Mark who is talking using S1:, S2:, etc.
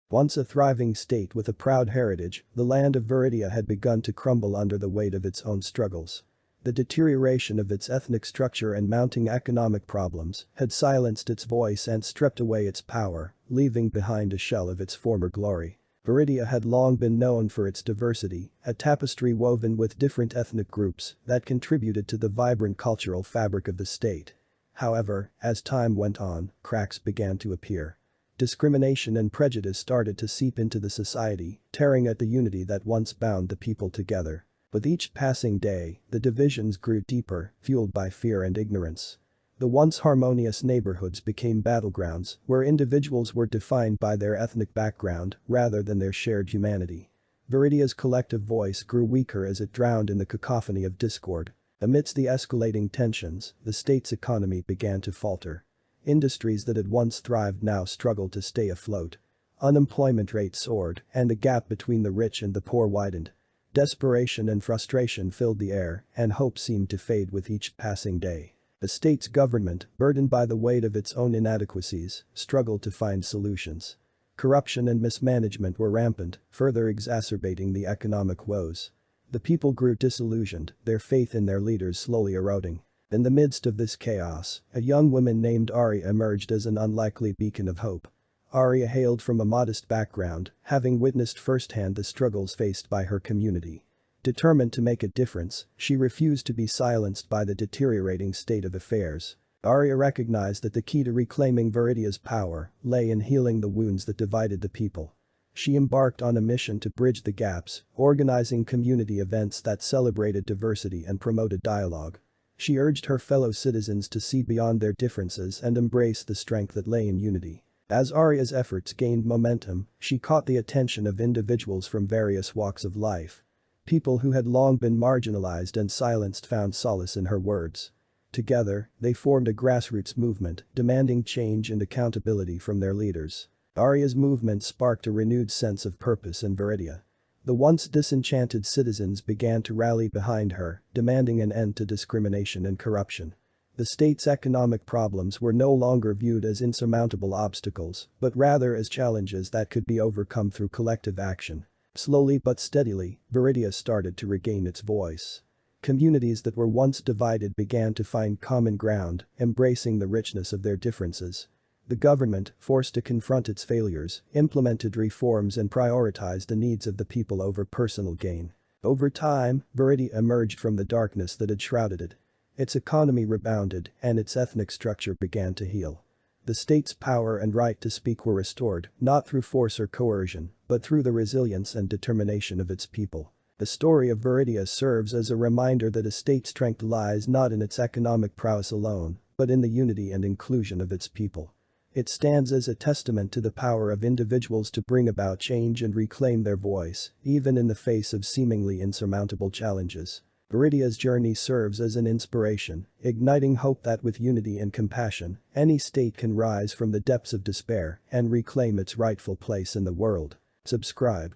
S1: Once a thriving state with a proud heritage, the land of Veridia had begun to crumble under the weight of its own struggles. The deterioration of its ethnic structure and mounting economic problems had silenced its voice and stripped away its power, leaving behind a shell of its former glory. Veridia had long been known for its diversity, a tapestry woven with different ethnic groups that contributed to the vibrant cultural fabric of the state. However, as time went on, cracks began to appear. Discrimination and prejudice started to seep into the society, tearing at the unity that once bound the people together. With each passing day, the divisions grew deeper, fueled by fear and ignorance. The once harmonious neighborhoods became battlegrounds where individuals were defined by their ethnic background rather than their shared humanity. Veridia's collective voice grew weaker as it drowned in the cacophony of discord. Amidst the escalating tensions, the state's economy began to falter. Industries that had once thrived now struggled to stay afloat. Unemployment rates soared, and the gap between the rich and the poor widened. Desperation and frustration filled the air, and hope seemed to fade with each passing day. The state's government, burdened by the weight of its own inadequacies, struggled to find solutions. Corruption and mismanagement were rampant, further exacerbating the economic woes. The people grew disillusioned, their faith in their leaders slowly eroding. In the midst of this chaos, a young woman named Aria emerged as an unlikely beacon of hope. Aria hailed from a modest background, having witnessed firsthand the struggles faced by her community. Determined to make a difference, she refused to be silenced by the deteriorating state of affairs. Aria recognized that the key to reclaiming Veridia's power lay in healing the wounds that divided the people. She embarked on a mission to bridge the gaps, organizing community events that celebrated diversity and promoted dialogue. She urged her fellow citizens to see beyond their differences and embrace the strength that lay in unity. As Aria's efforts gained momentum, she caught the attention of individuals from various walks of life. People who had long been marginalized and silenced found solace in her words. Together, they formed a grassroots movement, demanding change and accountability from their leaders. Aria's movement sparked a renewed sense of purpose in Veridia. The once disenchanted citizens began to rally behind her, demanding an end to discrimination and corruption. The state's economic problems were no longer viewed as insurmountable obstacles, but rather as challenges that could be overcome through collective action. Slowly but steadily, Veridia started to regain its voice. Communities that were once divided began to find common ground, embracing the richness of their differences. The government, forced to confront its failures, implemented reforms and prioritized the needs of the people over personal gain. Over time, Veridia emerged from the darkness that had shrouded it. Its economy rebounded, and its ethnic structure began to heal. The state's power and right to speak were restored, not through force or coercion, but through the resilience and determination of its people. The story of Veridia serves as a reminder that a state's strength lies not in its economic prowess alone, but in the unity and inclusion of its people. It stands as a testament to the power of individuals to bring about change and reclaim their voice, even in the face of seemingly insurmountable challenges. Veridia's journey serves as an inspiration, igniting hope that with unity and compassion, any state can rise from the depths of despair and reclaim its rightful place in the world. Subscribe.